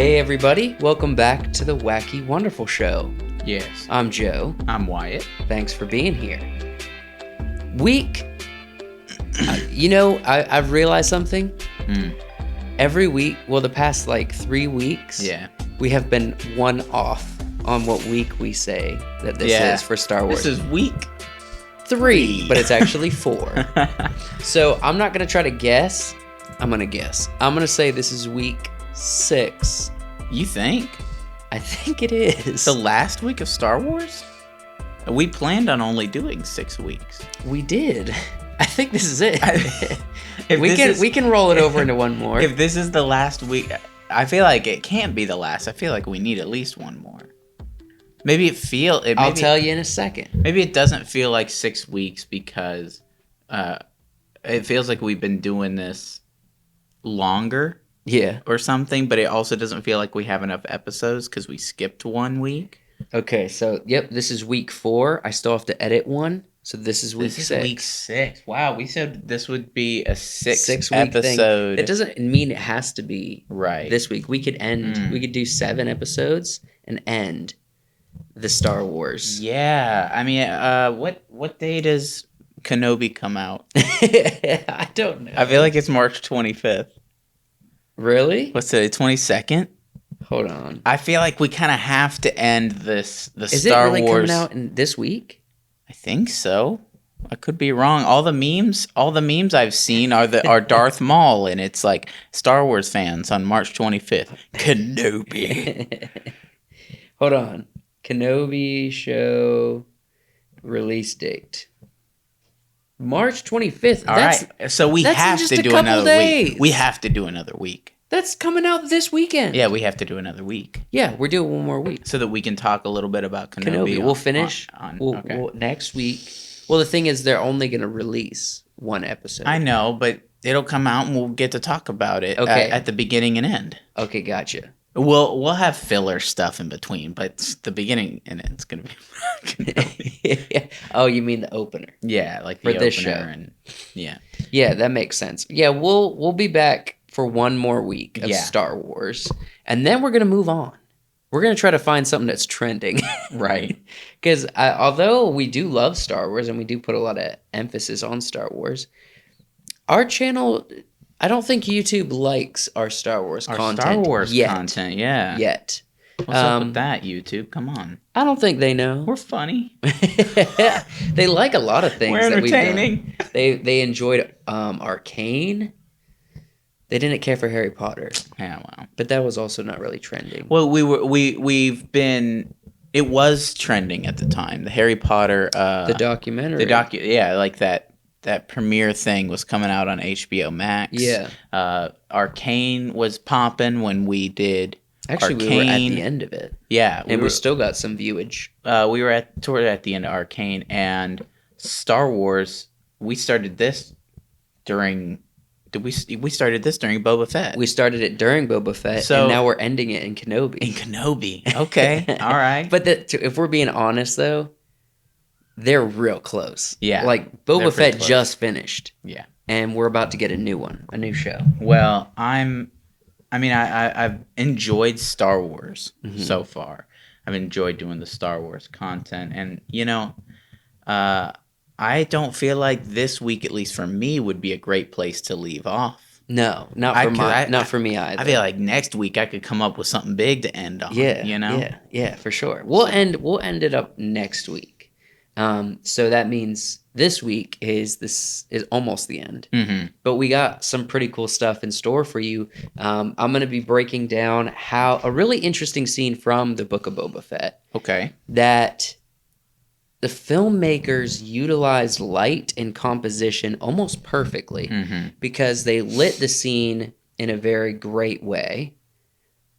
Hey everybody, welcome back to the Wacky Wonderful Show. Yes. I'm Joe. I'm Wyatt. Thanks for being here. I've realized something. Every week, well, the past like 3 weeks, we have been one off on what week we say that this is for Star Wars. This is week 3, but it's actually 4. So I'm not going to try to guess. I'm going to guess. I'm going to say this is week 6. You think? I think it is. The last week of Star Wars? We planned on only doing 6 weeks. We did. I think this is it. We can roll it over into one more. If this is the last week, I feel like it can't be the last. I feel like we need at least one more. I'll tell you in a second. Maybe it doesn't feel like 6 weeks because it feels like we've been doing this longer. Yeah. Or something, but it also doesn't feel like we have enough episodes because we skipped 1 week. Okay, so, this is week 4. I still have to edit one, so this is week 6. This is week 6. Wow, we said this would be a 6 week episode. It doesn't mean it has to be this week. We could we could do 7 episodes and end the Star Wars. Yeah, I mean, what day does Kenobi come out? I don't know. I feel like it's March 25th. Really? What's it, 22nd? Hold on. I feel like we kind of have to end the Is Star Wars. Is it really coming out in this week? I think so. I could be wrong. All the memes I've seen are Darth Maul, and it's like Star Wars fans on March 25th. Kenobi. Hold on. Kenobi show release date. March 25th. All right. So we have to do another week. We have to do another week. That's coming out this weekend. Yeah, we have to do another week. Yeah, we're doing one more week. So that we can talk a little bit about Kenobi. We'll finish we'll next week. Well, the thing is, they're only going to release 1 episode. I know, but it'll come out and we'll get to talk about it at the beginning and end. Okay, gotcha. We'll have filler stuff in between, but the beginning and end's going to be Kenobi. Oh, you mean the opener? Yeah, like for the this opener show. And yeah, that makes sense. Yeah, we'll be back for 1 more week of Star Wars, and then we're gonna move on. We're gonna try to find something that's trending, right? Because although we do love Star Wars and we do put a lot of emphasis on Star Wars, our channel, I don't think YouTube likes our Star Wars content. Star Wars content, yeah. Yet. What's up with that, YouTube? Come on. I don't think they know. We're funny. They like a lot of things. We're entertaining. That we've done. They enjoyed Arcane. They didn't care for Harry Potter. Yeah, wow. But that was also not really trending. Well, it was trending at the time. The Harry Potter the documentary. Like that premiere thing was coming out on HBO Max. Yeah. Arcane was popping when we did Actually, Arcane. we were at the end of it. Yeah. And we still got some viewage. We were toward at the end of Arcane, and Star Wars, we started this during... We started this during Boba Fett. We started it during Boba Fett, and now we're ending it in Kenobi. Okay, all right. But if we're being honest, though, they're real close. Yeah. Like, Boba Fett just finished. Yeah. And we're about to get a new show. Well, I've enjoyed Star Wars so far. I've enjoyed doing the Star Wars content, and, I don't feel like this week, at least for me, would be a great place to leave off. No, not for me either. I feel like next week I could come up with something big to end on. Yeah, for sure. We'll end it up next week. So that means this week is almost the end. Mm-hmm. But we got some pretty cool stuff in store for you. I'm going to be breaking down a really interesting scene from the Book of Boba Fett. Okay. That the filmmakers utilized light and composition almost perfectly because they lit the scene in a very great way.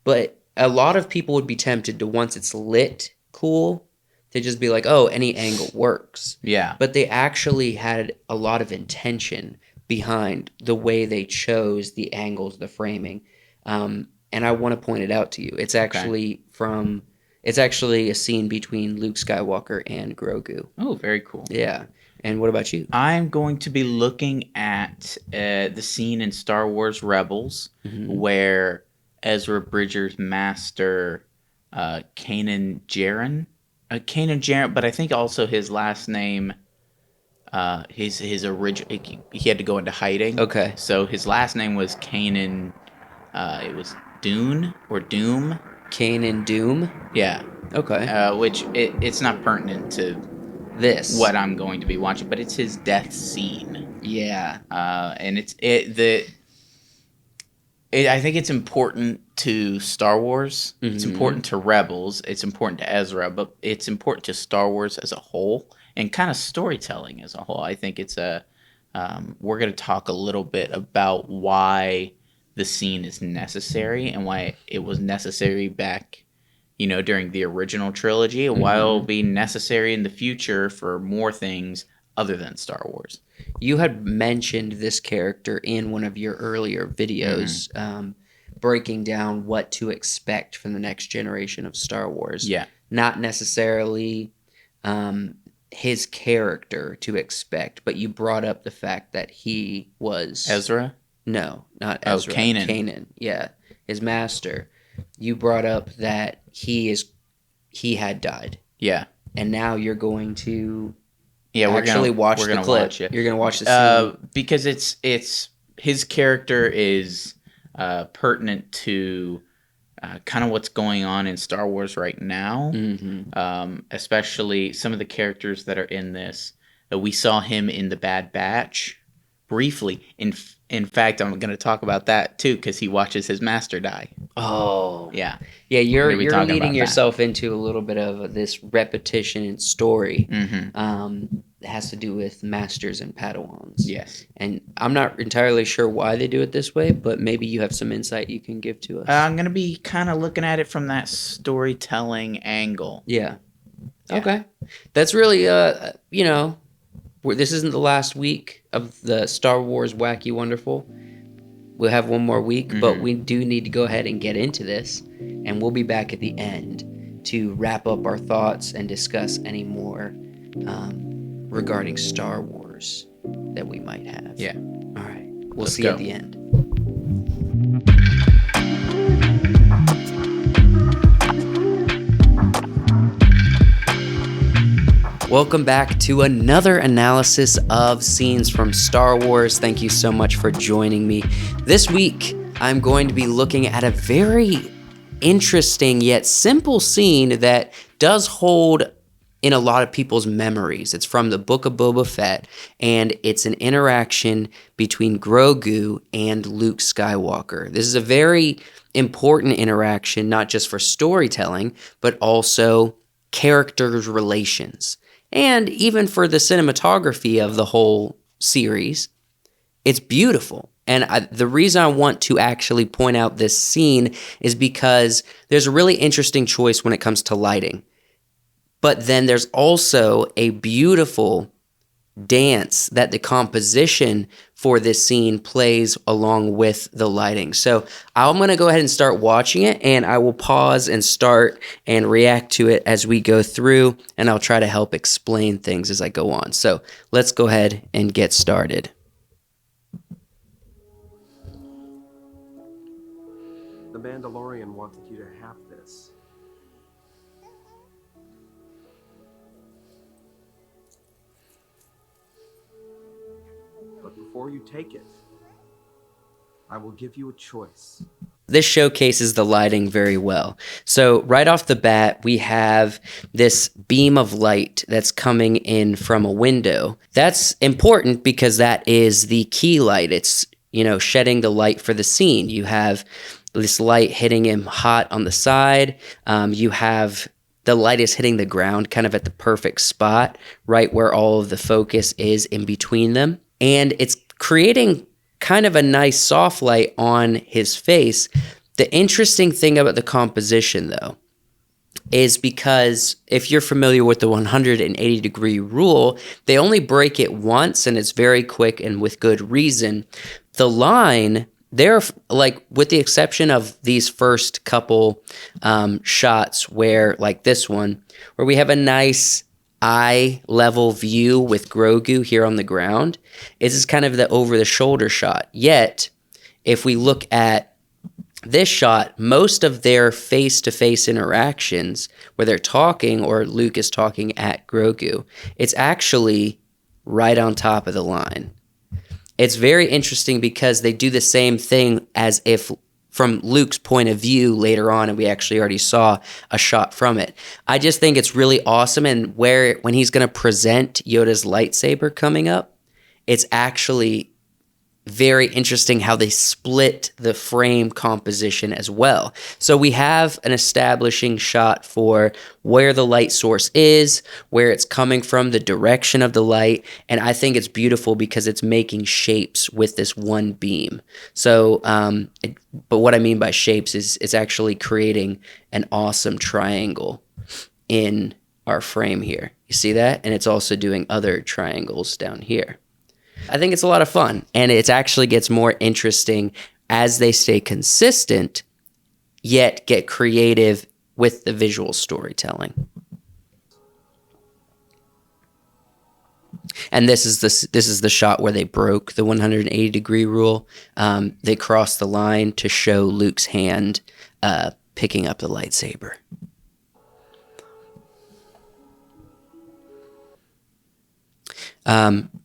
But a lot of people would be tempted to, once it's lit cool, to just be like, oh, any angle works. Yeah. But they actually had a lot of intention behind the way they chose the angles, the framing. And I want to point it out to you. It's actually It's actually a scene between Luke Skywalker and Grogu. Oh, very cool. Yeah. And what about you? I'm going to be looking at the scene in Star Wars Rebels where Ezra Bridger's master, Kanan Jarrus. Kanan Jarrus, but I think also his last name, his original, he had to go into hiding. Okay. So his last name was Kanan. It was Dune or Doom. Kanan Doom. Yeah. Okay. Which it's not pertinent to this what I'm going to be watching, but it's his death scene. Yeah. And I think it's important to Star Wars. Mm-hmm. It's important to Rebels. It's important to Ezra, but it's important to Star Wars as a whole and kind of storytelling as a whole. I think it's we're going to talk a little bit about why the scene is necessary and why it was necessary back, during the original trilogy, and why it'll be necessary in the future for more things other than Star Wars. You had mentioned this character in one of your earlier videos, breaking down what to expect from the next generation of Star Wars. Yeah. Not necessarily his character to expect, but you brought up the fact that he was... Ezra? No, not Ezra. Oh, Kanan. Kanan, yeah. His master. You brought up that he had died. Yeah. And now you're going to... Yeah, we're gonna watch the clip. Watch it. You're gonna watch the scene because it's his character is pertinent to kind of what's going on in Star Wars right now. Mm-hmm. Especially some of the characters that are in this. We saw him in the Bad Batch briefly. In fact, I'm going to talk about that too because he watches his master die. Oh, yeah. You're leading yourself into a little bit of this repetition in story. Mm-hmm. It has to do with masters and Padawans. Yes, and I'm not entirely sure why they do it this way, but maybe you have some insight you can give to us. I'm going to be kind of looking at it from that storytelling angle. Yeah. Okay, that's really this isn't the last week of the Star Wars Wacky Wonderful. We'll have one more week, but we do need to go ahead and get into this, and we'll be back at the end to wrap up our thoughts and discuss any more regarding Star Wars that we might have. Yeah. All right. We'll see you at the end. Welcome back to another analysis of scenes from Star Wars. Thank you so much for joining me. This week, I'm going to be looking at a very interesting yet simple scene that does hold in a lot of people's memories. It's from the Book of Boba Fett, and it's an interaction between Grogu and Luke Skywalker. This is a very important interaction, not just for storytelling, but also characters' relations. And even for the cinematography of the whole series, it's beautiful. And the reason I want to actually point out this scene is because there's a really interesting choice when it comes to lighting. But then there's also a beautiful dance that the composition for this scene plays along with the lighting. So I'm going to go ahead and start watching it, and I will pause and start and react to it as we go through, and I'll try to help explain things as I go on. So let's go ahead and get started. The Mandalorian wanted you to have this. But before you take it, I will give you a choice. This showcases the lighting very well. So right off the bat, we have this beam of light that's coming in from a window. That's important because that is the key light. It's, shedding the light for the scene. You have this light hitting him hot on the side. You have the light is hitting the ground kind of at the perfect spot, right where all of the focus is in between them. And it's creating kind of a nice soft light on his face. The interesting thing about the composition, though, is because if you're familiar with the 180-degree rule, they only break it once, and it's very quick and with good reason. The line, they're like, with the exception of these first couple shots where, like this one, where we have a nice eye level view with Grogu here on the ground, this is kind of the over the shoulder shot. Yet, if we look at this shot, most of their face-to-face interactions where they're talking or Luke is talking at Grogu, it's actually right on top of the line. It's very interesting because they do the same thing as if from Luke's point of view later on, and we actually already saw a shot from it. I just think it's really awesome, and when he's going to present Yoda's lightsaber coming up, it's actually very interesting how they split the frame composition as well. So we have an establishing shot for where the light source is, where it's coming from, the direction of the light, and I think it's beautiful because it's making shapes with this one beam. So, but what I mean by shapes is it's actually creating an awesome triangle in our frame here. You see that? And it's also doing other triangles down here. I think it's a lot of fun, and it actually gets more interesting as they stay consistent, yet get creative with the visual storytelling. And this is the shot where they broke the 180-degree rule. They crossed the line to show Luke's hand picking up the lightsaber.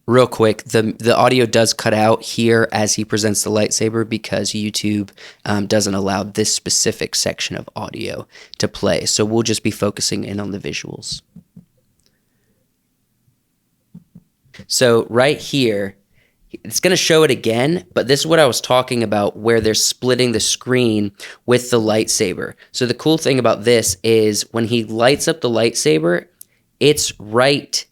Real quick, the audio does cut out here as he presents the lightsaber because YouTube doesn't allow this specific section of audio to play. So we'll just be focusing in on the visuals. So right here, it's going to show it again, but this is what I was talking about where they're splitting the screen with the lightsaber. So the cool thing about this is when he lights up the lightsaber, it's right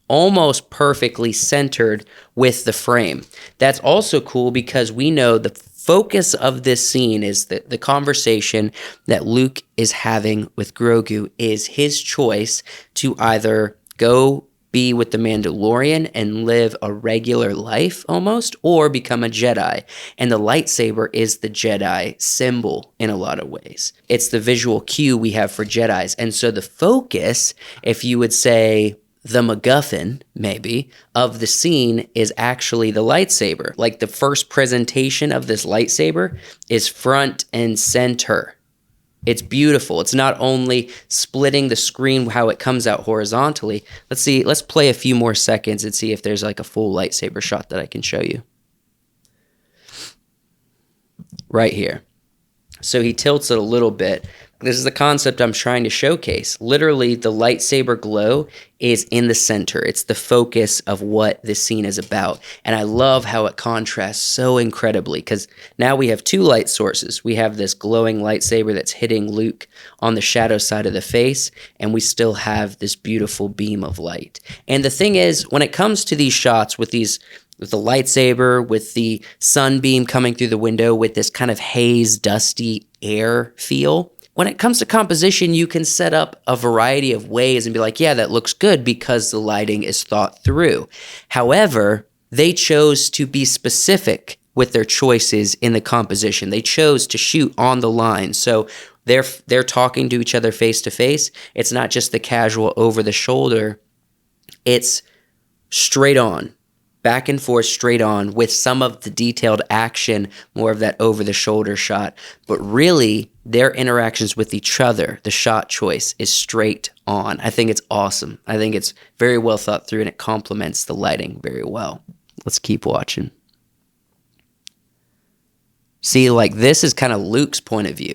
almost perfectly centered with the frame. That's also cool because we know the focus of this scene is that the conversation that Luke is having with Grogu is his choice to either go be with the Mandalorian and live a regular life almost, or become a Jedi. And the lightsaber is the Jedi symbol in a lot of ways. It's the visual cue we have for Jedis. And so the focus, if you would say the MacGuffin, maybe, of the scene is actually the lightsaber. Like the first presentation of this lightsaber is front and center. It's beautiful. It's not only splitting the screen how it comes out horizontally. Let's play a few more seconds and see if there's like a full lightsaber shot that I can show you. Right here. So he tilts it a little bit. This is the concept I'm trying to showcase. Literally, the lightsaber glow is in the center. It's the focus of what this scene is about. And I love how it contrasts so incredibly because now we have two light sources. We have this glowing lightsaber that's hitting Luke on the shadow side of the face, and we still have this beautiful beam of light. And the thing is, when it comes to these shots with the lightsaber, with the sunbeam coming through the window, with this kind of haze, dusty air feel, when it comes to composition, you can set up a variety of ways and be like, yeah, that looks good because the lighting is thought through. However, they chose to be specific with their choices in the composition. They chose to shoot on the line. So they're talking to each other face to face. It's not just the casual over the shoulder. It's straight on. Back and forth, straight on, with some of the detailed action, more of that over-the-shoulder shot. But really, their interactions with each other, the shot choice, is straight on. I think it's awesome. I think it's very well thought through, and it complements the lighting very well. Let's keep watching. See, like, this is kind of Luke's point of view,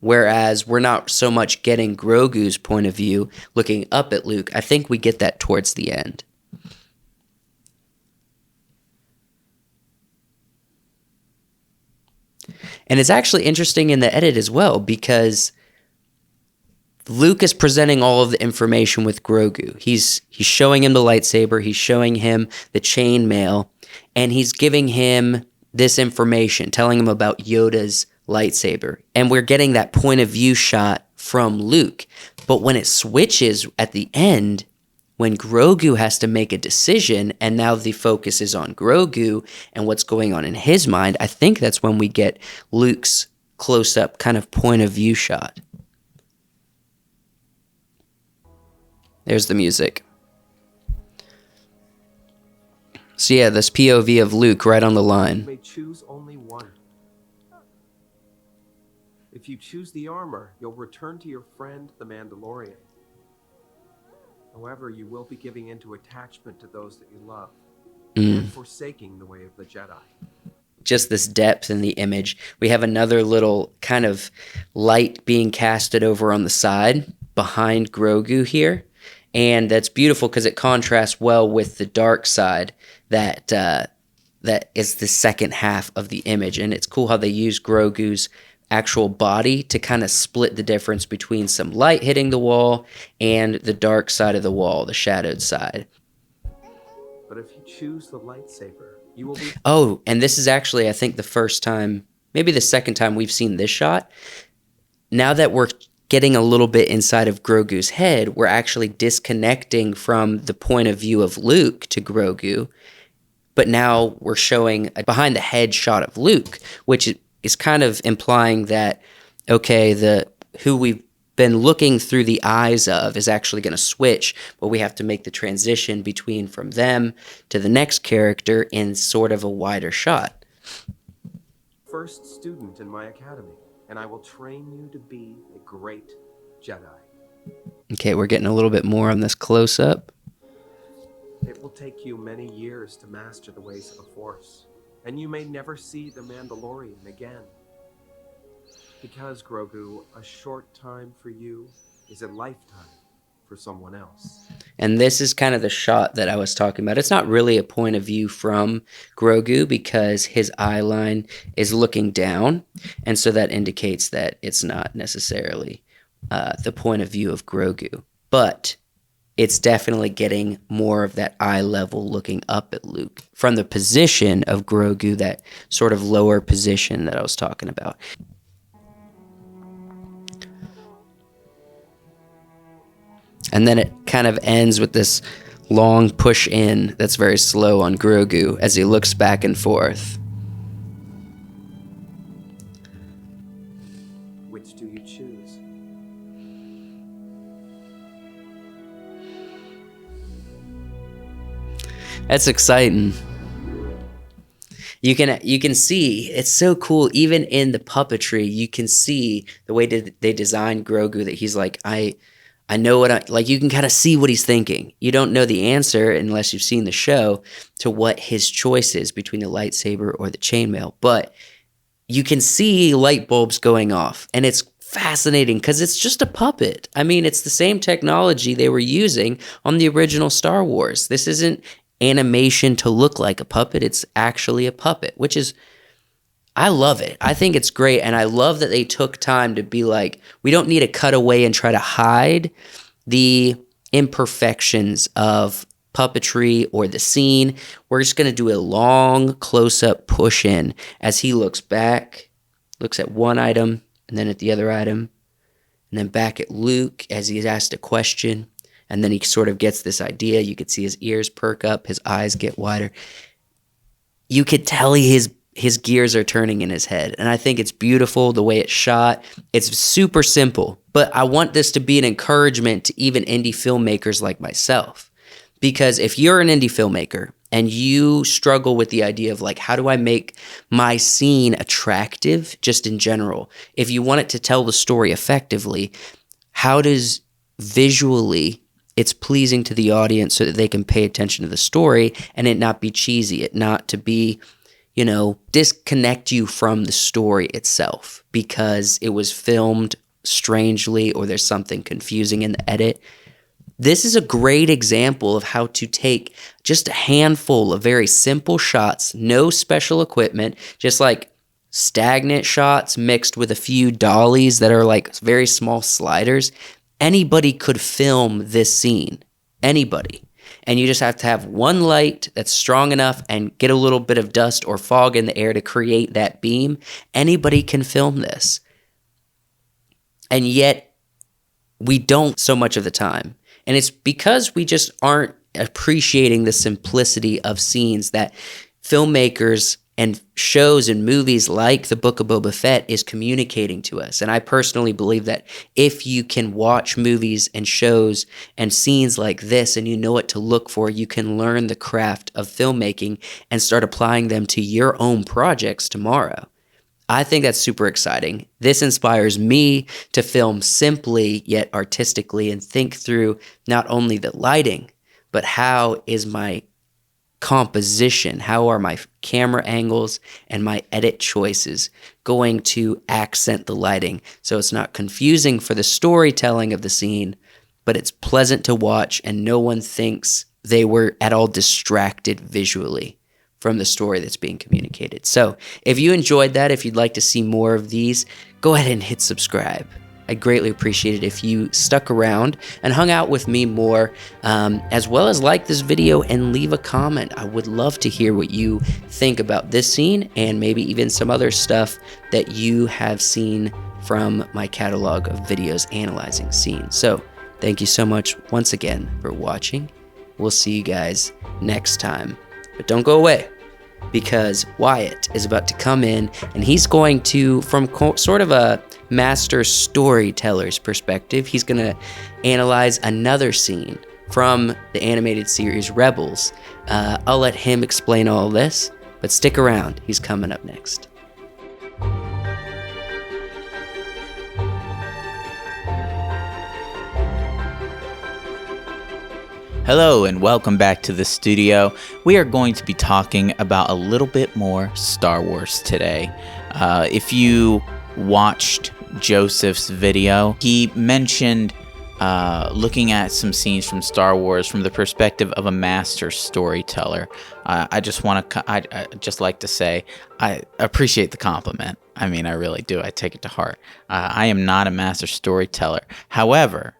whereas we're not so much getting Grogu's point of view looking up at Luke. I think we get that towards the end. And it's actually interesting in the edit as well because Luke is presenting all of the information with Grogu. He's showing him the lightsaber, he's showing him the chain mail, and he's giving him this information, telling him about Yoda's lightsaber. And we're getting that point of view shot from Luke. But when it switches at the end, when Grogu has to make a decision and now the focus is on Grogu and what's going on in his mind, I think that's when we get Luke's close-up kind of point of view shot. There's the music. So yeah, this POV of Luke right on the line. You may choose only one. If you choose the armor, you'll return to your friend, the Mandalorian. However, you will be giving into attachment to those that you love, and forsaking the way of the Jedi. Just this depth in the image. We have another little kind of light being casted over on the side behind Grogu here. And that's beautiful because it contrasts well with the dark side that is the second half of the image. And it's cool how they use Grogu's actual body to kind of split the difference between some light hitting the wall and the dark side of the wall, the shadowed side. But if you choose the lightsaber, you will be... Oh, and this is actually, I think, the first time, maybe the second time we've seen this shot. Now that we're getting a little bit inside of Grogu's head, we're actually disconnecting from the point of view of Luke to Grogu. But now we're showing a behind the head shot of Luke, which is kind of implying that, okay, who we've been looking through the eyes of is actually going to switch, but we have to make the transition between from them to the next character in sort of a wider shot. First student in my academy, and I will train you to be a great Jedi. Okay, we're getting a little bit more on this close-up. It will take you many years to master the ways of the Force, and you may never see the Mandalorian again. Because, Grogu, a short time for you is a lifetime for someone else. And this is kind of the shot that I was talking about. It's not really a point of view from Grogu because his eye line is looking down, and so that indicates that it's not necessarily the point of view of Grogu. But it's definitely getting more of that eye level looking up at Luke from the position of Grogu, that sort of lower position that I was talking about. And then it kind of ends with this long push in that's very slow on Grogu as he looks back and forth. Which do you choose? That's exciting. You can see, it's so cool, even in the puppetry, you can see the way they designed Grogu, that he's like, I know what you can kind of see what he's thinking. You don't know the answer unless you've seen the show to what his choice is between the lightsaber or the chainmail. But you can see light bulbs going off, and it's fascinating because it's just a puppet. I mean, it's the same technology they were using on the original Star Wars. This isn't animation to look like a puppet. It's actually a puppet, which is... I love it. I think it's great, and I love that they took time to be like, we don't need to cut away and try to hide the imperfections of puppetry or the scene. We're just going to do a long close-up push-in as he looks back, looks at one item, and then at the other item, and then back at Luke as he's asked a question, and then he sort of gets this idea. You could see his ears perk up, his eyes get wider. You could tell his gears are turning in his head. And I think it's beautiful the way it's shot. It's super simple, but I want this to be an encouragement to even indie filmmakers like myself. Because if you're an indie filmmaker and you struggle with the idea of like, how do I make my scene attractive just in general? If you want it to tell the story effectively, how does visually it's pleasing to the audience so that they can pay attention to the story and it not be cheesy, it not to be, disconnect you from the story itself because it was filmed strangely or there's something confusing in the edit. This is a great example of how to take just a handful of very simple shots, no special equipment, just like stagnant shots mixed with a few dollies that are like very small sliders. Anybody could film this scene. Anybody. And you just have to have one light that's strong enough and get a little bit of dust or fog in the air to create that beam. Anybody can film this. And yet, we don't so much of the time. And it's because we just aren't appreciating the simplicity of scenes that filmmakers and shows and movies like The Book of Boba Fett is communicating to us. And I personally believe that if you can watch movies and shows and scenes like this and you know what to look for, you can learn the craft of filmmaking and start applying them to your own projects tomorrow. I think that's super exciting. This inspires me to film simply yet artistically and think through not only the lighting, but how is my composition, how are my camera angles and my edit choices going to accent the lighting so it's not confusing for the storytelling of the scene, but it's pleasant to watch and no one thinks they were at all distracted visually from the story that's being communicated. So if you enjoyed that, if you'd like to see more of these, go ahead and hit subscribe. I greatly appreciate it if you stuck around and hung out with me more, as well as like this video and leave a comment. I would love to hear what you think about this scene and maybe even some other stuff that you have seen from my catalog of videos analyzing scenes. So thank you so much once again for watching. We'll see you guys next time. But don't go away, because Wyatt is about to come in and he's going to, from sort of a master storyteller's perspective, he's going to analyze another scene from the animated series Rebels. I'll let him explain all this, but stick around. He's coming up next. Hello and welcome back to the studio. We are going to be talking about a little bit more Star Wars today. If you watched Joseph's video, he mentioned looking at some scenes from Star Wars from the perspective of a master storyteller. I just like to say I appreciate the compliment. I mean, I really do. I take it to heart. I am not a master storyteller. However,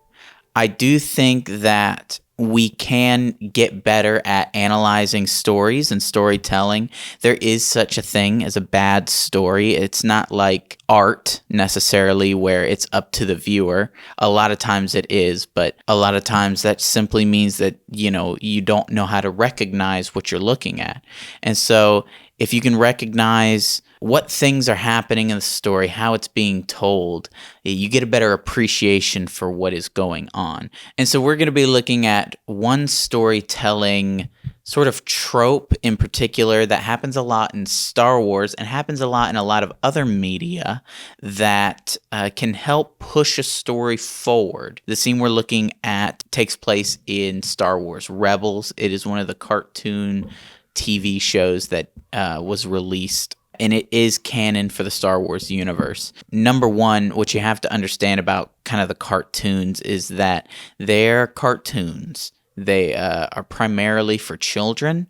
I do think that we can get better at analyzing stories and storytelling. There is such a thing as a bad story. It's not like art necessarily where it's up to the viewer. A lot of times it is, but a lot of times that simply means that, you don't know how to recognize what you're looking at. And so if you can recognize what things are happening in the story, how it's being told, you get a better appreciation for what is going on. And so we're going to be looking at one storytelling sort of trope in particular that happens a lot in Star Wars and happens a lot in a lot of other media that can help push a story forward. The scene we're looking at takes place in Star Wars Rebels. It is one of the cartoon TV shows that was released, and it is canon for the Star Wars universe. Number one, what you have to understand about kind of the cartoons is that they're cartoons. They are primarily for children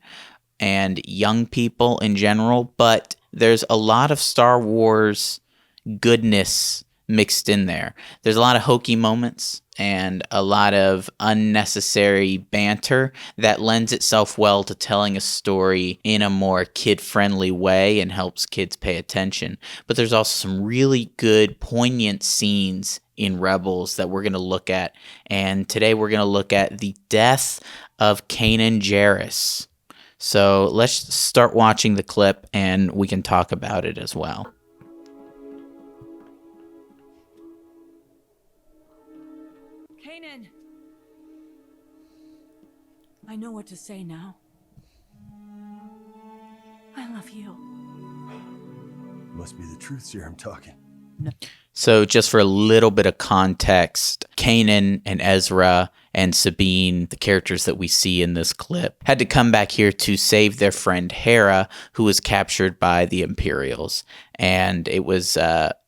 and young people in general, but there's a lot of Star Wars goodness mixed in there. There's a lot of hokey moments and a lot of unnecessary banter that lends itself well to telling a story in a more kid-friendly way and helps kids pay attention. But there's also some really good, poignant scenes in Rebels that we're going to look at. And today we're going to look at the death of Kanan Jarrus. So let's start watching the clip and we can talk about it as well. Kanan! I know what to say now. I love you. Must be the truth serum talking. No. So just for a little bit of context, Kanan and Ezra and Sabine, the characters that we see in this clip, had to come back here to save their friend Hera, who was captured by the Imperials. And it was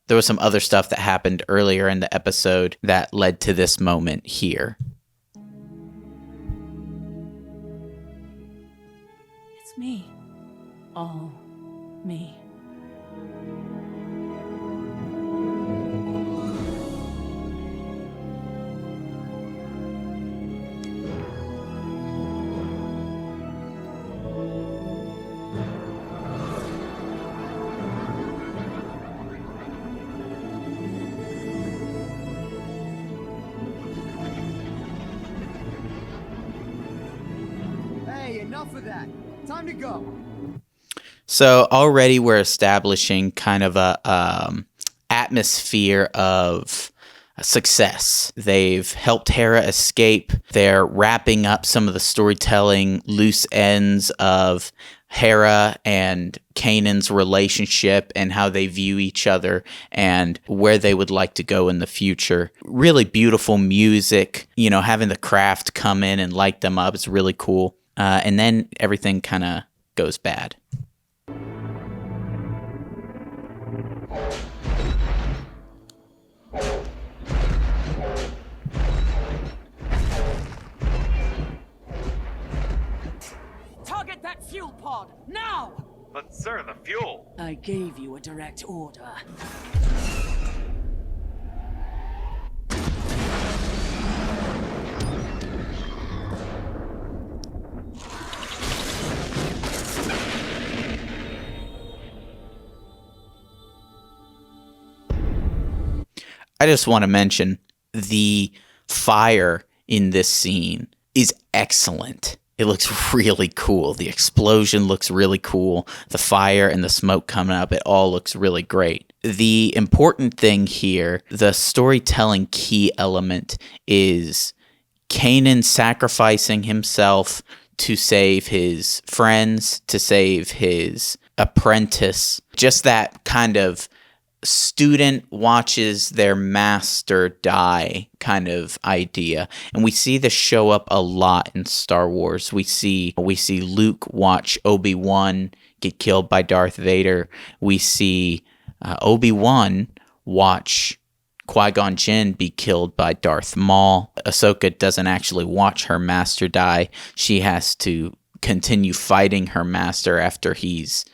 there was some other stuff that happened earlier in the episode that led to this moment here. It's me. All me. Enough of that. Time to go. So already we're establishing kind of a atmosphere of success. They've helped Hera escape. They're wrapping up some of the storytelling loose ends of Hera and Kanan's relationship and how they view each other and where they would like to go in the future. Really beautiful music, having the craft come in and light them up is really cool. And then everything kind of goes bad. Target that fuel pod, now! But sir, the fuel! I gave you a direct order. I just want to mention the fire in this scene is excellent. It looks really cool. The explosion looks really cool. The fire and the smoke coming up, it all looks really great. The important thing here, the storytelling key element, is Kanan sacrificing himself to save his friends, to save his apprentice. Just that kind of student watches their master die kind of idea. And we see this show up a lot in Star Wars. We see Luke watch Obi-Wan get killed by Darth Vader. We see Obi-Wan watch Qui-Gon Jinn be killed by Darth Maul. Ahsoka doesn't actually watch her master die. She has to continue fighting her master after he's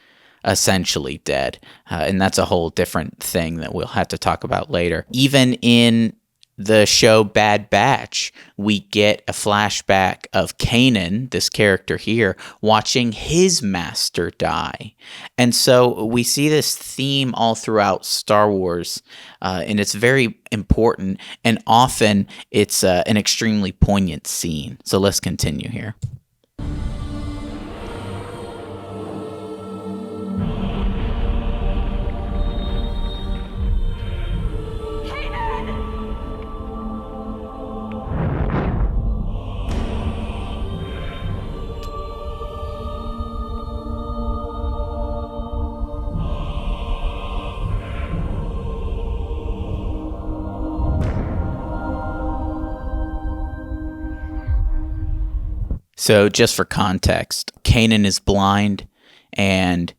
essentially dead. And that's a whole different thing that we'll have to talk about later. Even in the show Bad Batch, we get a flashback of Kanan, this character here, watching his master die. And so we see this theme all throughout Star Wars, and it's very important, and often it's an extremely poignant scene. So let's continue here. So just for context, Kanan is blind, and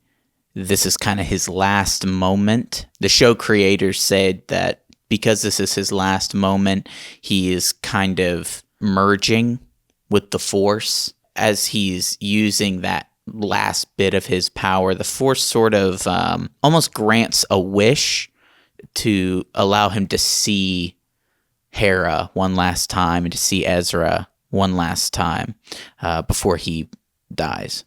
this is kind of his last moment. The show creators said that because this is his last moment, he is kind of merging with the Force as he's using that last bit of his power. The Force sort of almost grants a wish to allow him to see Hera one last time and to see Ezra one last time before he dies.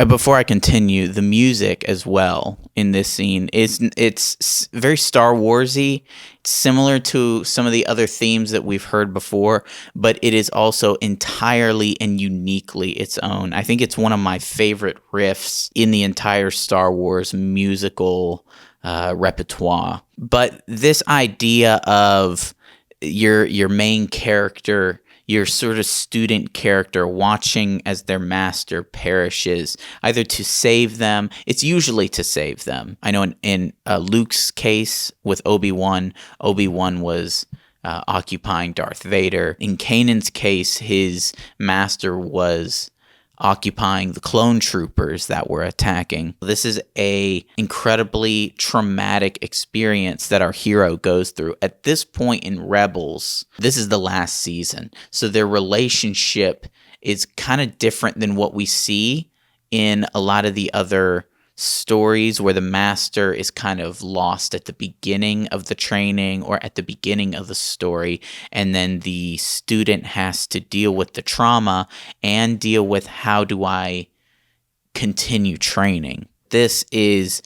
Before I continue, the music as well in this scene it's very Star Warsy. It's similar to some of the other themes that we've heard before, but it is also entirely and uniquely its own. I think it's one of my favorite riffs in the entire Star Wars musical repertoire. But this idea of your main character, your sort of student character watching as their master perishes, either to save them. It's usually to save them. I know in Luke's case with Obi-Wan was occupying Darth Vader. In Kanan's case, his master was occupying the clone troopers that were attacking. This is a incredibly traumatic experience that our hero goes through. At this point in Rebels, this is the last season, so their relationship is kind of different than what we see in a lot of the other stories where the master is kind of lost at the beginning of the training or at the beginning of the story, and then the student has to deal with the trauma and deal with how do I continue training. this is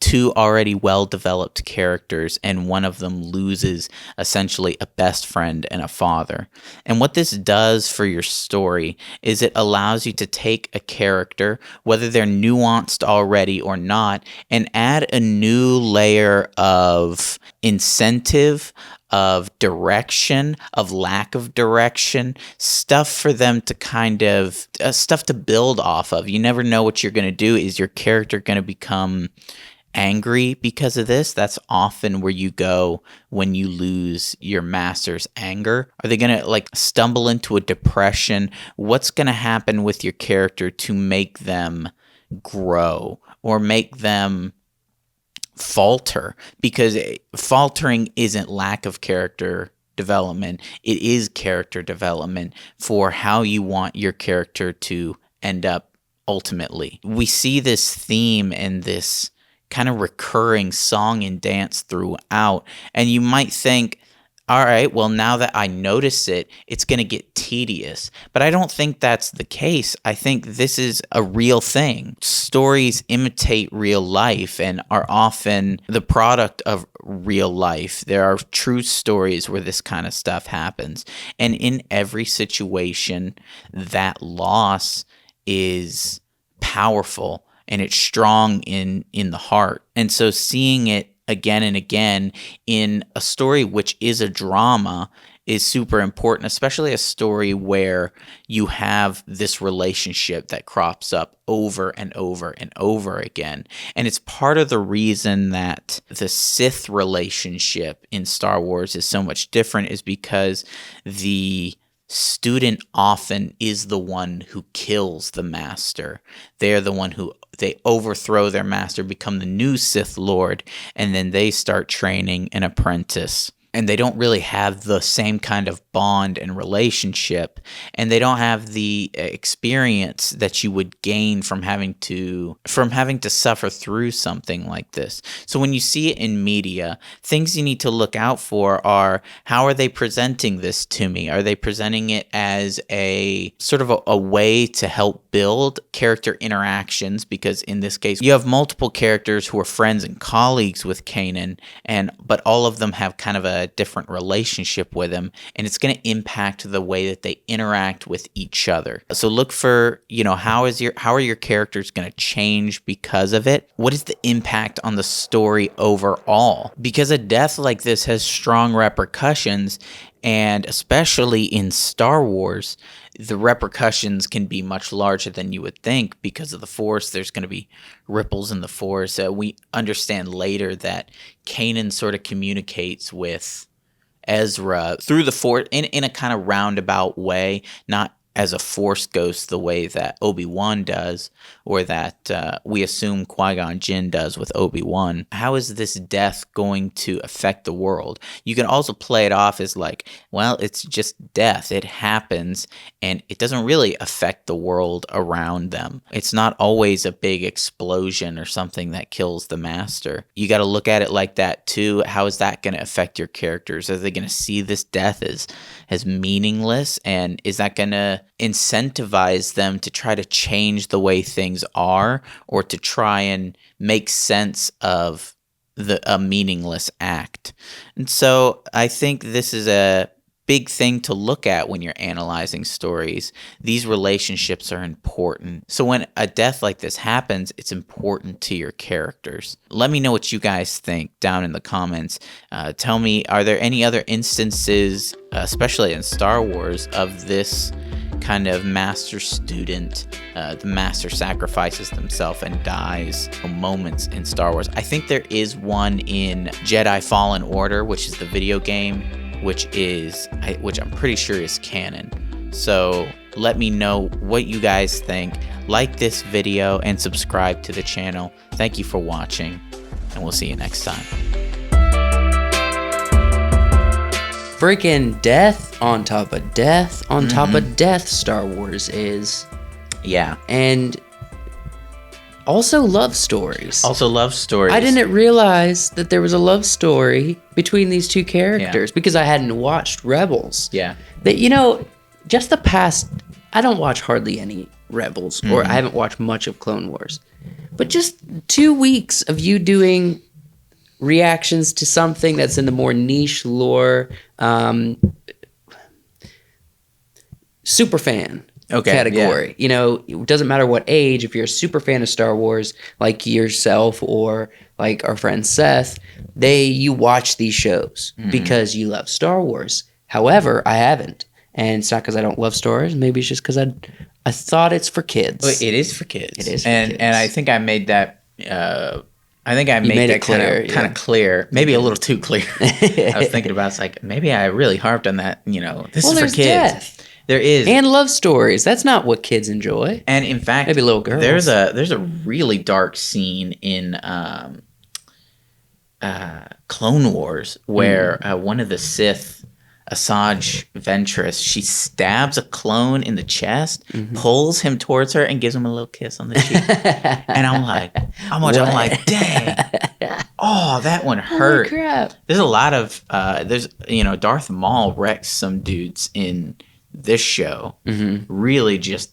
two already well-developed characters, and one of them loses essentially a best friend and a father. And what this does for your story is it allows you to take a character, whether they're nuanced already or not, and add a new layer of incentive, of direction, of lack of direction, stuff for them to kind of, stuff to build off of. You never know what you're going to do. Is your character going to become angry because of this? That's often where you go when you lose your master's anger. Are they going to like stumble into a depression? What's going to happen with your character to make them grow or make them falter? Because faltering isn't lack of character development. It is character development for how you want your character to end up ultimately. We see this theme and this kind of recurring song and dance throughout, and you might think, all right, well, now that I notice it, it's going to get tedious. But I don't think that's the case. I think this is a real thing. Stories imitate real life and are often the product of real life. There are true stories where this kind of stuff happens. And in every situation, that loss is powerful and it's strong in the heart. And so seeing it again and again in a story which is a drama is super important, especially a story where you have this relationship that crops up over and over and over again. And it's part of the reason that the Sith relationship in Star Wars is so much different, is because the student often is the one who kills the master. They're the one who they overthrow their master, become the new Sith Lord, and then they start training an apprentice. And they don't really have the same kind of bond and relationship, and they don't have the experience that you would gain from having to suffer through something like this. So when you see it in media, things you need to look out for are, how are they presenting this to me? Are they presenting it as a sort of a way to help build character interactions? Because in this case, you have multiple characters who are friends and colleagues with Kanan, but all of them have kind of a different relationship with him, and it's going to impact the way that they interact with each other. So look for, how are your characters going to change because of it? What is the impact on the story overall? Because a death like this has strong repercussions, and especially in Star Wars, the repercussions can be much larger than you would think because of the Force. There's going to be ripples in the Force. We understand later that Kanan sort of communicates with Ezra through the Force in a kind of roundabout way, not as a Force ghost the way that Obi-Wan does, or that we assume Qui-Gon Jinn does with Obi-Wan. How is this death going to affect the world? You can also play it off as like, well, it's just death. It happens, and it doesn't really affect the world around them. It's not always a big explosion or something that kills the master. You got to look at it like that too. How is that going to affect your characters? Are they going to see this death as meaningless, and is that going to incentivize them to try to change the way things are, or to try and make sense of a meaningless act? And so I think this is a big thing to look at when you're analyzing stories. These relationships are important. So when a death like this happens, it's important to your characters. Let me know what you guys think down in the comments. Tell me, are there any other instances, especially in Star Wars, of this kind of master-student, the master sacrifices themselves and dies moments in Star Wars? I think there is one in Jedi Fallen Order, which is the video game, which I'm pretty sure is canon. So let me know what you guys think. Like this video and subscribe to the channel. Thank you for watching, and we'll see you next time. Freaking death on top of death on top of death Star Wars is. Yeah. And also love stories. I didn't realize that there was a love story between these two characters because I hadn't watched Rebels. Yeah. That, just the past, I don't watch hardly any Rebels, or I haven't watched much of Clone Wars. But just 2 weeks of you doing reactions to something that's in the more niche lore, super fan category. Yeah. It doesn't matter what age. If you're a super fan of Star Wars, like yourself or like our friend Seth, you watch these shows because you love Star Wars. However, I haven't. And it's not because I don't love Star Wars. Maybe it's just because I thought it's for kids. Well, it is for kids. It is for kids. And I think I made that... I think I made that kind of clear, maybe a little too clear. I was thinking about it's like maybe I really harped on that. This is for kids. Death. There is, and love stories. That's not what kids enjoy. And in fact, maybe little girls. There's a really dark scene in Clone Wars where one of the Sith, Asajj Ventress, she stabs a clone in the chest, pulls him towards her, and gives him a little kiss on the cheek. And I'm like, dang. Oh, that one hurt. Holy crap. There's a lot of Darth Maul wrecks some dudes in this show. Really just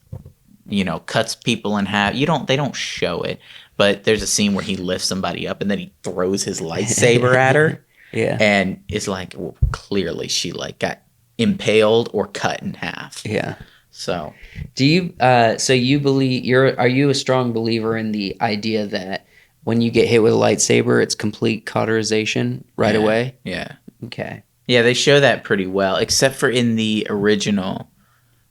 cuts people in half. They don't show it, but there's a scene where he lifts somebody up and then he throws his lightsaber at her. Yeah. And it's like, well, clearly she got impaled or cut in half. Yeah. So do you you believe are you a strong believer in the idea that when you get hit with a lightsaber it's complete cauterization right away? Yeah. Okay. Yeah, they show that pretty well, except for in the original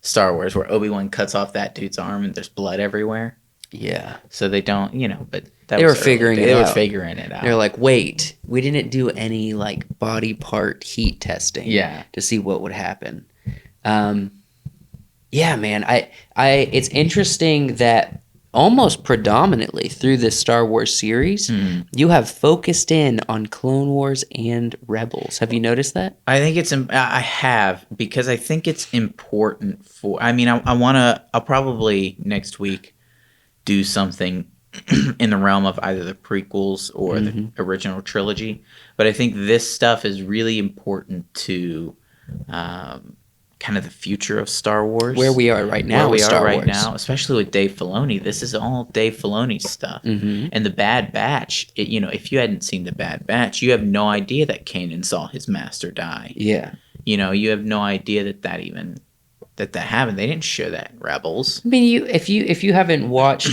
Star Wars where Obi-Wan cuts off that dude's arm and there's blood everywhere. Yeah. So they don't, but they were figuring it out. They were figuring it out. They're like, wait, we didn't do any body part heat testing. Yeah. To see what would happen. Yeah, man. It's interesting that almost predominantly through this Star Wars series, you have focused in on Clone Wars and Rebels. Have you noticed that? I think I have, because I think it's important I'll probably next week do something in the realm of either the prequels or the original trilogy. But I think this stuff is really important to kind of the future of Star Wars. Where we are right now now, especially with Dave Filoni. This is all Dave Filoni stuff. And the Bad Batch, if you hadn't seen the Bad Batch, you have no idea that Kanan saw his master die. Yeah. You have no idea that happened. They didn't show that in Rebels. I mean, if you haven't watched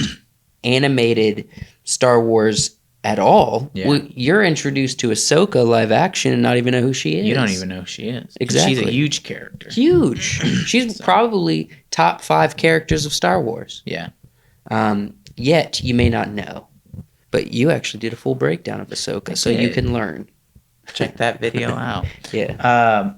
animated Star Wars at all, you're introduced to Ahsoka live action and not even know who she is. You don't even know who she is. Exactly. She's a huge character. Huge. She's probably top 5 characters of Star Wars. Yeah. Yet you may not know, but you actually did a full breakdown of Ahsoka, so you can learn. Check that video out. Yeah.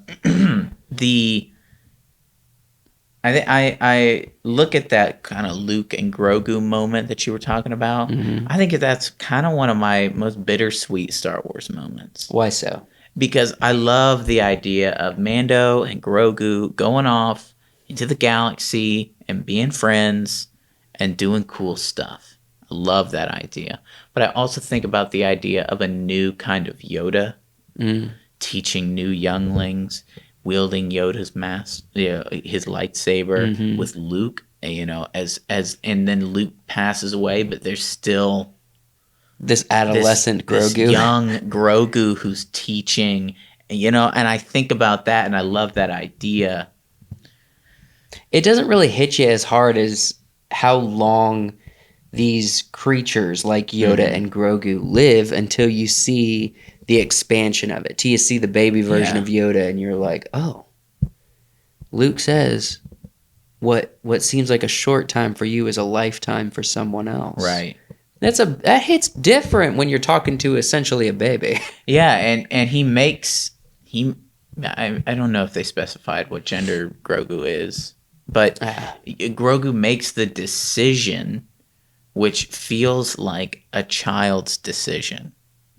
I look at that kind of Luke and Grogu moment that you were talking about. I think that's kind of one of my most bittersweet Star Wars moments. Why so? Because I love the idea of Mando and Grogu going off into the galaxy and being friends and doing cool stuff. I love that idea. But I also think about the idea of a new kind of Yoda teaching new younglings, wielding Yoda's his lightsaber with Luke, and then Luke passes away, but there's still this adolescent Grogu, this young Grogu who's teaching, and I think about that and I love that idea. It doesn't really hit you as hard as how long these creatures like Yoda and Grogu live until you see the expansion of it. Till you see the baby version of Yoda and you're like, oh, Luke says what seems like a short time for you is a lifetime for someone else. Right. That hits different when you're talking to essentially a baby. Yeah, and I don't know if they specified what gender Grogu is, but Grogu makes the decision which feels like a child's decision.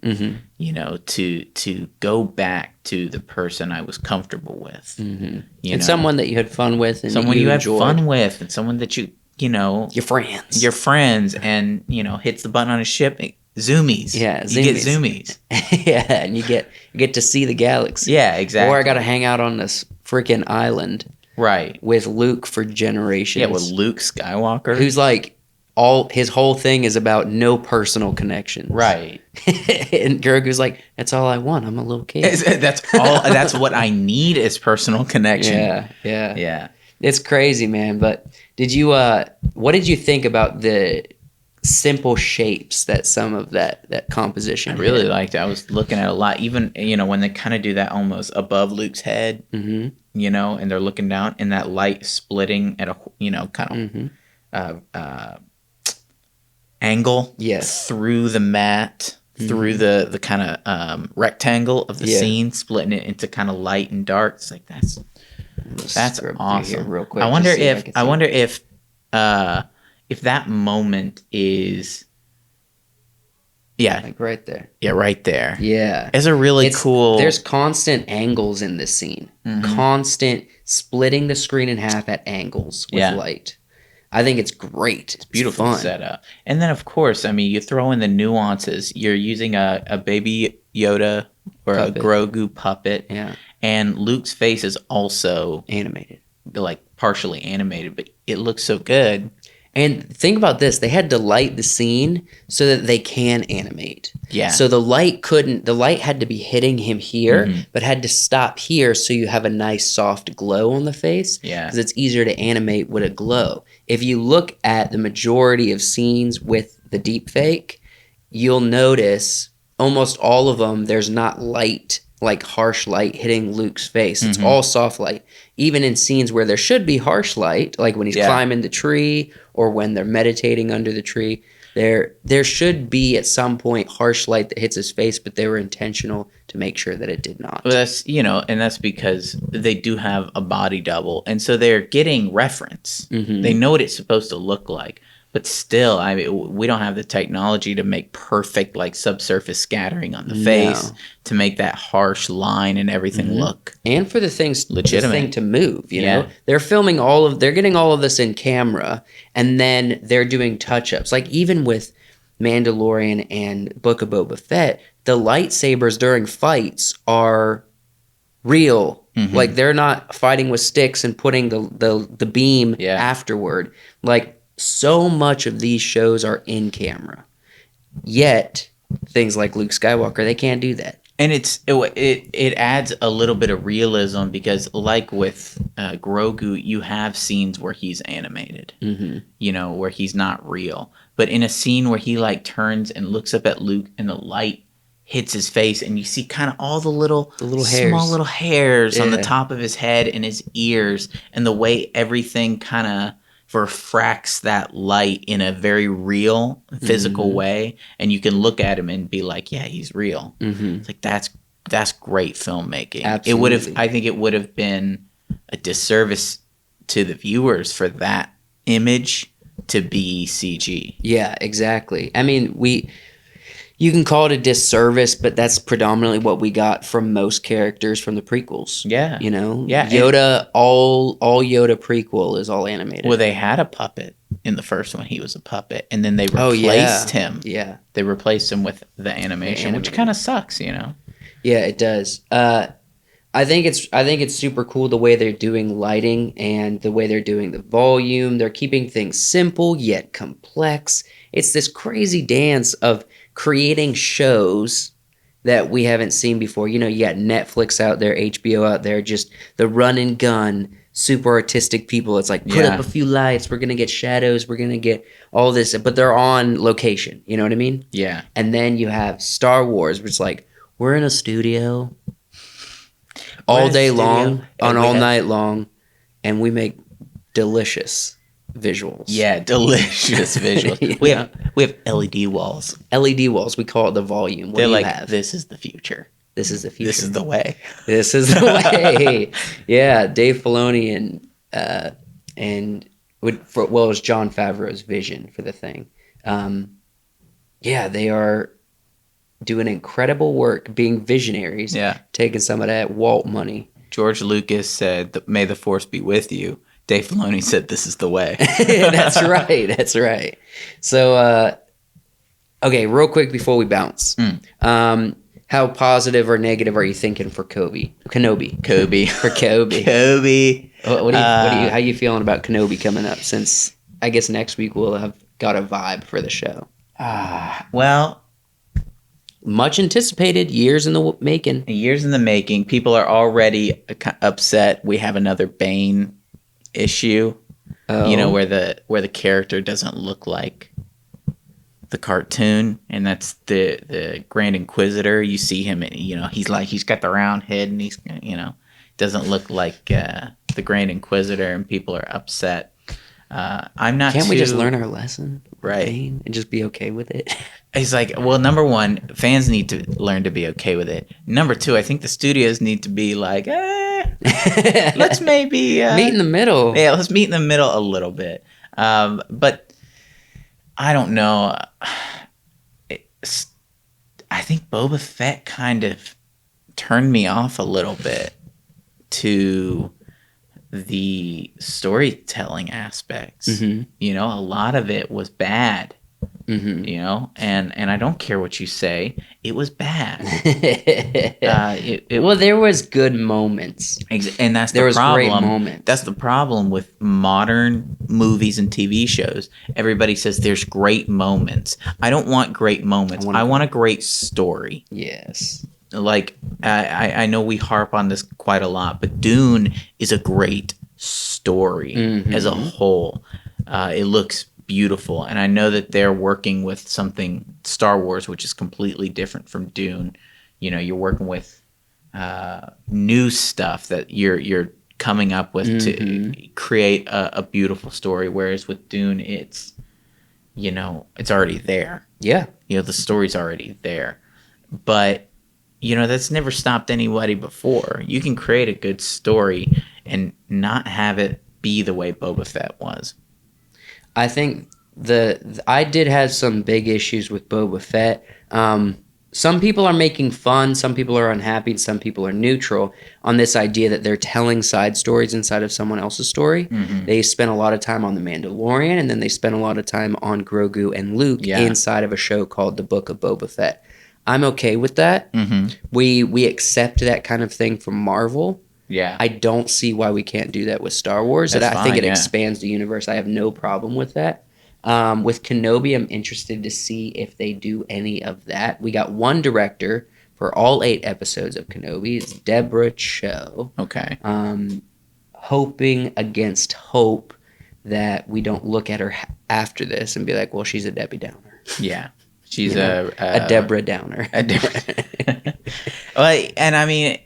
To go back to the person I was comfortable with. And someone that you had fun with. And someone you had fun with, and someone that your friends. Your friends, and, hits the button on a ship, zoomies. Yeah, zoomies. You get zoomies. Yeah, and you get to see the galaxy. Yeah, exactly. Or I got to hang out on this freaking island. Right. With Luke for generations. Yeah, with Luke Skywalker. Who's like his whole thing is about no personal connection. Right. And Grogu's like, that's all I want. I'm a little kid. That's all. That's what I need is personal connection. Yeah. It's crazy, man. But what did you think about the simple shapes that some of that composition I really had? liked it. I was looking at a lot, even, when they kind of do that almost above Luke's head, and they're looking down, and that light splitting at a, kind of angle through the mat, through the kind of rectangle of the scene, splitting it into kind of light and dark. It's like, that's awesome. Real quick, I wonder if that moment is, like right there. Yeah, right there. Yeah. It's a really cool... There's constant angles in this scene. Constant splitting the screen in half at angles with light. I think it's great. It's beautiful fun. Setup. And then, of course, I mean, you throw in the nuances. You're using a baby Yoda or a Grogu puppet. Yeah. And Luke's face is also animated. Like partially animated, but it looks so good. And think about this. They had to light the scene so that they can animate. Yeah. So the light had to be hitting him here, but had to stop here so you have a nice soft glow on the face. Yeah. Because it's easier to animate with a glow. If you look at the majority of scenes with the deep fake, you'll notice almost all of them, there's not light, like harsh light hitting Luke's face. It's all soft light. Even in scenes where there should be harsh light, like when he's climbing the tree or when they're meditating under the tree, there should be at some point harsh light that hits his face, but they were intentional to make sure that it did not. Well, that's, and that's because they do have a body double, and so they're getting reference. They know what it's supposed to look like. But still, I mean, we don't have the technology to make perfect, like, subsurface scattering on the face to make that harsh line and everything look. And for the things legitimate. The thing to move, you know? They're filming they're getting all of this in camera, and then they're doing touch-ups. Like, even with Mandalorian and Book of Boba Fett, the lightsabers during fights are real. Like, they're not fighting with sticks and putting the beam afterward. Like, so much of these shows are in camera, yet things like Luke Skywalker, they can't do that. And it adds a little bit of realism because, like with Grogu, you have scenes where he's animated, where he's not real. But in a scene where he like turns and looks up at Luke and the light hits his face, and you see kind of all the little hairs. Small little hairs on the top of his head and his ears, and the way everything kind of refracts that light in a very real, physical way, and you can look at him and be like, yeah, he's real. It's like that's great filmmaking. Absolutely. I think it would have been a disservice to the viewers for that image to be CG. Yeah, exactly. I mean, you can call it a disservice, but that's predominantly what we got from most characters from the prequels. Yeah. Yeah. Yoda, all Yoda prequel is all animated. Well, they had a puppet in the first one. He was a puppet. And then they replaced him. Yeah. They replaced him with the animation, which kind of sucks, Yeah, it does. I think it's super cool the way they're doing lighting and the way they're doing the volume. They're keeping things simple yet complex. It's this crazy dance of creating shows that we haven't seen before. You got Netflix out there, HBO out there, just the run and gun, super artistic people. It's like, put up a few lights, we're going to get shadows, we're going to get all this, but they're on location. You know what I mean? Yeah. And then you have Star Wars, which is like, we're in a studio all day long, on all night long, and we make delicious visuals. Yeah, delicious visuals. We have LED walls. LED walls. We call it the volume. They're like, this is the future. This is the future. This is the way. This is the way. Yeah, Dave Filoni and it was Jon Favreau's vision for the thing. They are doing incredible work, being visionaries. Yeah, taking some of that Walt money. George Lucas said, "May the Force be with you." Dave Filoni said, "This is the way." That's right. That's right. So, okay, real quick before we bounce, how positive or negative are you thinking for Kenobi? For Kenobi. How you feeling about Kenobi coming up? Since I guess next week we'll have got a vibe for the show? Well, Much anticipated, years in the making. years in the making. People are already upset. We have another Bane issue. Oh. Where the character doesn't look like the cartoon, and that's the Grand Inquisitor. You see him, and he's got the round head, and he's doesn't look like the Grand Inquisitor, and people are upset. I'm not. Can't we just learn our lesson, right, Bane, and just be okay with it? It's like, well, number one, fans need to learn to be okay with it. Number two, I think the studios need to be like, let's maybe meet in the middle. Yeah, let's meet in the middle a little bit. But I don't know. I think Boba Fett kind of turned me off a little bit to the storytelling aspects. Mm-hmm. A lot of it was bad. Mm-hmm. And I don't care what you say, it was bad. Well, there was good moments, and that's there the was problem. great moments. That's the problem with modern movies and TV shows. Everybody says there's great moments. I don't want great moments. I want a great story. Yes. Like I know we harp on this quite a lot, but Dune is a great story as a whole. It looks beautiful, and I know that they're working with something Star Wars, which is completely different from Dune. You're working with new stuff that you're coming up with to create a beautiful story. Whereas with Dune, it's already there. Yeah. The story's already there, but that's never stopped anybody before. You can create a good story and not have it be the way Boba Fett was. I think I did have some big issues with Boba Fett. Some people are making fun, some people are unhappy, and some people are neutral on this idea that they're telling side stories inside of someone else's story. They spent a lot of time on The Mandalorian, and then they spent a lot of time on Grogu and Luke inside of a show called The Book of Boba Fett. I'm okay with that. We accept that kind of thing from Marvel. Yeah. I don't see why we can't do that with Star Wars. That's I think it fine, expands the universe. I have no problem with that. With Kenobi, I'm interested to see if they do any of that. We got one director for all 8 episodes of Kenobi. It's Deborah Cho. Okay. Hoping against hope that we don't look at her after this and be like, well, she's a Debbie Downer. Yeah. She's a Deborah Downer. And I mean,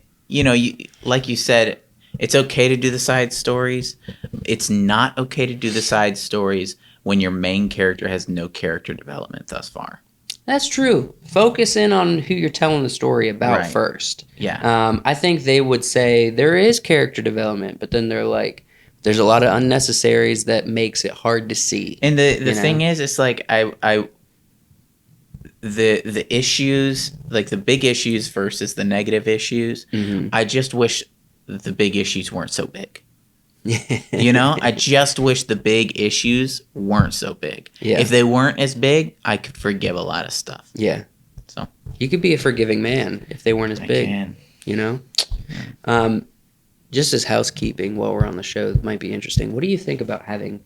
like you said, it's okay to do the side stories. It's not okay to do the side stories when your main character has no character development thus far. That's true. Focus in on who you're telling the story about first. Yeah. I think they would say there is character development, but then they're like, there's a lot of unnecessaries that makes it hard to see. And the thing is, it's like the issues, like the big issues versus the negative issues. I just wish the big issues weren't so big. I just wish the big issues weren't so big. Yeah. If they weren't as big, I could forgive a lot of stuff. Yeah. So you could be a forgiving man if they weren't as big. Can. Just as housekeeping while we're on the show, it might be interesting. What do you think about having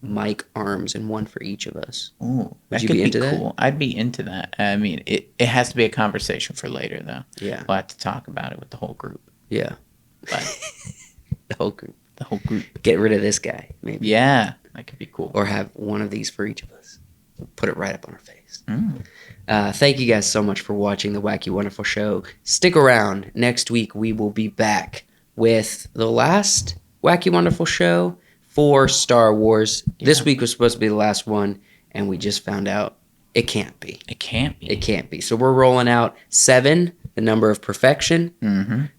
mic arms and one for each of us? Ooh, Would you be into cool. I'd be into that. I mean, it has to be a conversation for later, though. Yeah. We'll have to talk about it with the whole group. Yeah. But The whole group. the whole group. Get rid of this guy, maybe. Yeah, that could be cool. Or have one of these for each of us. Put it right up on our face. Thank you guys so much for watching the Wacky Wonderful Show. Stick around. Next week, we will be back with the last Wacky Wonderful Show for Star Wars. Yeah. This week was supposed to be the last one, and we just found out it can't be. It can't be. It can't be. So we're rolling out 7, the number of perfection,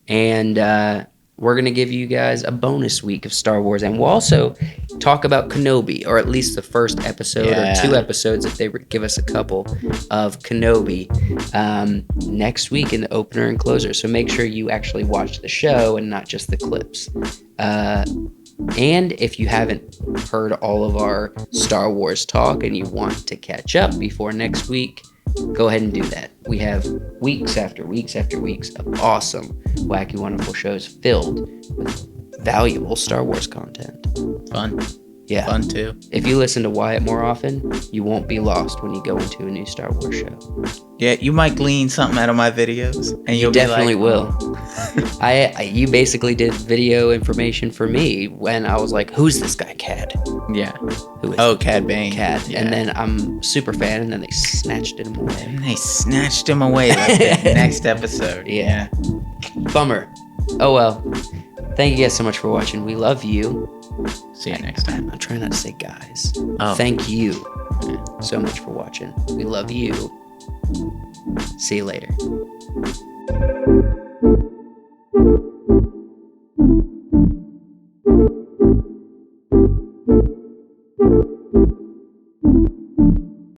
and we're going to give you guys a bonus week of Star Wars, and we'll also talk about Kenobi, or at least the first episode or 2 episodes if they give us a couple of Kenobi next week in the opener and closer. So make sure you actually watch the show and not just the clips. And if you haven't heard all of our Star Wars talk and you want to catch up before next week, go ahead and do that. We have weeks after weeks after weeks of awesome, wacky, wonderful shows filled with valuable Star Wars content. Fun. Yeah. Fun too. If you listen to Wyatt more often, you won't be lost when you go into a new Star Wars show. Yeah, you might glean something out of my videos, and you'll Definitely be like, will. You basically did video information for me when I was like, "Who's this guy, Cad?" Yeah. Who is Cad Bane. Cad? Yeah. And then I'm super fan, and then they snatched him away. And they snatched him away like the next episode. Yeah. Bummer. Oh well. Thank you guys so much for watching. We love you. See you next time. I'm trying not to say guys. Oh. Thank you so much for watching. We love you. See you later.